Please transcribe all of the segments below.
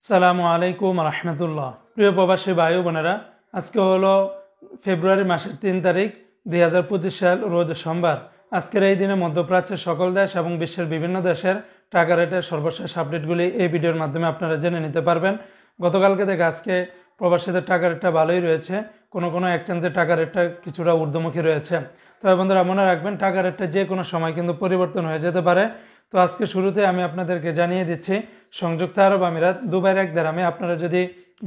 সালামু আলাইকুম রহমতুল্লাহ। প্রিয় প্রবাসী ভাই বোনেরা, আজকে হলো ফেব্রুয়ারি মাসের 3 তারিখ 2025 সাল, রোজ সোমবার। আজকের এই দিনে মধ্যপ্রাচ্যের সকল দেশ এবং বিশ্বের বিভিন্ন দেশের টাকা রেটের সর্বশেষ আপডেটগুলি এই ভিডিওর মাধ্যমে আপনারা জেনে নিতে পারবেন। গতকালকে থেকে আজকে প্রবাসীদের টাকা রেটটা ভালোই রয়েছে, কোনো কোনো এক্সচেঞ্জের টাকা রেটটা কিছুটা ঊর্ধ্বমুখী রয়েছে। তবে বন্ধুরা মনে রাখবেন, টাকা রেটটা যে কোনো সময় কিন্তু পরিবর্তন হয়ে যেতে পারে। তো আজকে শুরুতে আমি আপনাদেরকে জানিয়ে দিচ্ছি, সংযুক্ত আরব আমিরাত দুবাইয়ের 1 দিরহামে আপনারা যদি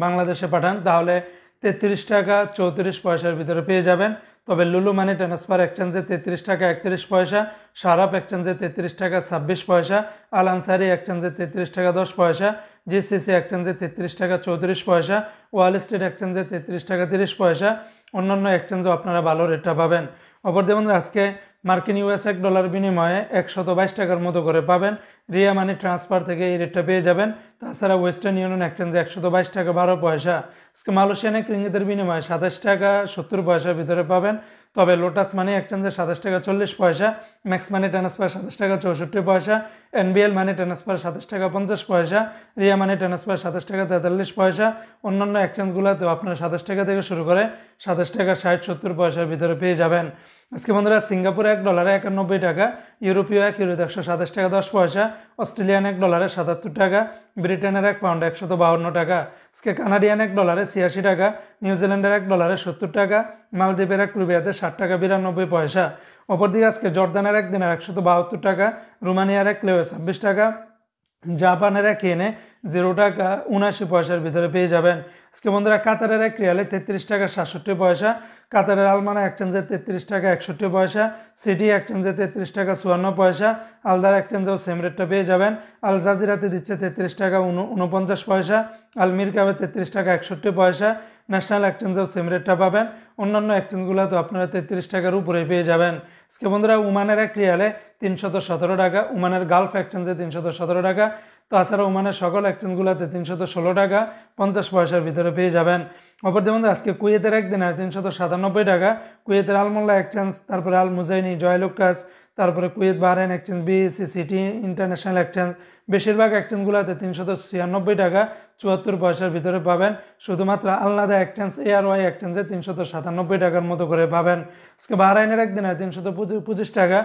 বাংলাদেশে পাঠান তাহলে 33 টাকা 34 পয়সার ভিতরে পেয়ে যাবেন। তবে লুলু মানি ট্রান্সফার এক্সচেঞ্জে 33 টাকা 31 পয়সা, শারাপ এক্সচেঞ্জে 33 টাকা 26 পয়সা, আল আনসারি এক্সচেঞ্জে 33 টাকা 10 পয়সা, জিসিসি এক্সচেঞ্জে 33 টাকা 34 পয়সা, ওয়াল স্ট্রিট এক্সচেঞ্জে 33 টাকা 30 পয়সা। অন্যান্য এক্সচেঞ্জেও আপনারা ভালো রেটটা পাবেন। অপরদিকে বন্ধুরা, আজকে মার্কিন ইউএস $1 বিনিময়ে 122 টাকার মতো করে পাবেন। রিয়া মানি ট্রান্সফার থেকে এই রেটটা পেয়ে যাবেন। তাছাড়া ওয়েস্টার্ন ইউনিয়ন এক্সচেঞ্জে 122 টাকা 12 পয়সা। আজকে মালয়েশিয়ান রিঙ্গিতের বিনিময়ে 27 টাকা 70 পয়সার ভিতরে পাবেন। তবে লোটাস মানি এক্সচেঞ্জে 27 টাকা 40 পয়সা, ম্যাক্স মানি ট্রান্সফার 27 টাকা 64 পয়সা, এনবিএল মানি ট্রান্সফার 27 টাকা 50 পয়সা, রিয়া মানি ট্রান্সফার 27 টাকা 43 পয়সা। অন্যান্য এক্সচেঞ্জগুলোতেও আপনারা 27 টাকা থেকে শুরু করে 27 টাকা 60-70 পয়সার ভিতরে পেয়ে যাবেন। আজকে বন্ধুরা, সিঙ্গাপুরে $1 91 টাকা, ইউরোপীয় 1 ইউরো 127 টাকা 10 পয়সা, অস্ট্রেলিয়ান $1 77 টাকা, ব্রিটেনের 1 পাউন্ড 152 টাকা। আজকে কানাডিয়ান $1 86 টাকা, নিউজিল্যান্ডের $1 70 টাকা, মালদ্বীপের 1 রুপিয়াতে 60 টাকা 92 পয়সা। অপরদিকে আজকে জর্দানের 1 দিনার 172 টাকা, রোমানিয়ার 1 লেও 26 টাকা, জাপানের 1 ইয়েনে 0 টাকা 79 পয়সার ভিতরে পেয়ে যাবেন। আজকে বন্ধুরা, কাতারের 1 রিয়ালে 33 টাকা 67 পয়সা, কাতারের আলমানা এক্সচেঞ্জে 33 টাকা 61 পয়সা, সিটি এক্সচেঞ্জে 33 টাকা 54 পয়সা, আলদার এক্সচেঞ্জেও সেম রেটটা পেয়ে যাবেন। আল জাজিরাতে দিচ্ছে 33 টাকা 49 পয়সা, আল মিরকাবে 33 টাকা 61 পয়সা, ন্যাশনাল এক্সচেঞ্জেও সেম রেটটা পাবেন। অন্যান্য এক্সচেঞ্জগুলোতে আপনারা 33 টাকার উপরে পেয়ে যাবেন। আজকে বন্ধুরা, ওমানের 1 রিয়ালে 317 টাকা, ওমানের গালফ এক্সচেঞ্জে 317 টাকা, তাছাড়া ওমানের সকল এক্সচেঞ্জগুলোতে 316 টাকা 50 পয়সার ভিতরে পেয়ে যাবেন। অপরদিকে বন্ধু, আজকে কুয়েতের 1 দিনার 397 টাকা, কুয়েতের আলমোল্লা এক্সচেঞ্জ, তারপরে আল মুজাইনি, জয়লুকাস, তারপরে Kuwait Bahrain exchange, BAC, city international exchange, বেশিরভাগ এক্সচেঞ্জগুলোতে 396 টাকা 74 পয়সার ভিতরে পাবেন। শুধুমাত্র আলনাদা এক্সচেঞ্জ, এআরওয়াই এক্সচেঞ্জে 397 টাকার মতো করে পাবেন। আজকে বাহরাইনের 1 দিনার 325 টাকা,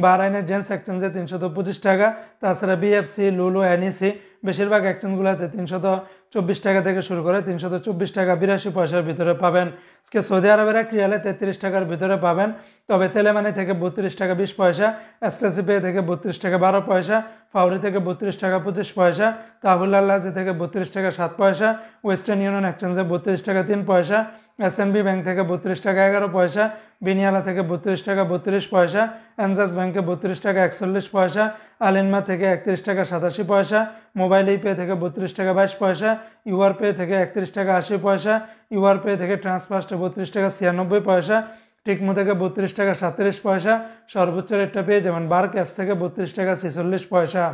বাহরাইনের জেন্স এক্সচেঞ্জে 325 টাকা, তাছাড়া বিএফসি, লুলু, এনইসি, বেশিরভাগ এক্সচেঞ্জগুলোতে 324 টাকা থেকে শুরু করে 324 টাকা 82 পয়সার ভিতরে পাবেন। আজকে সৌদি আরবের 1 রিয়ালে 33 টাকার ভিতরে পাবেন। তবে তেলেমানি থেকে 32 টাকা 20 পয়সা, এসটিসি পে থেকে 32 টাকা 12 পয়সা, ফাউরি থেকে 32 টাকা 25 পয়সা, তাহুল্লাহজি থেকে 32 টাকা 7 পয়সা, ওয়েস্টার্ন ইউনিয়ন এক্সচেঞ্জে 32 টাকা 3 পয়সা, এসএনবি ব্যাংক থেকে 32 টাকা 11 পয়সা, বিনিয়ালা থেকে 32 টাকা 32 পয়সা, এনজাস ব্যাংকে 32 টাকা 41 পয়সা, আলিনমা থেকে 31 টাকা 87 পয়সা, মোবাইল পে থেকে 32 টাকা 22 পয়সা, ইউআর পে থেকে 31 টাকা 80 পয়সা, ইউআর পে থেকে ট্রান্সফার্স্টে 32 টাকা 96 পয়সা, টিকমো থেকে 32 টাকা 37 পয়সা। সর্বোচ্চ রেটটা পেয়ে যাবেন বার্ক অ্যাপস থেকে 32 টাকা 46 পয়সা।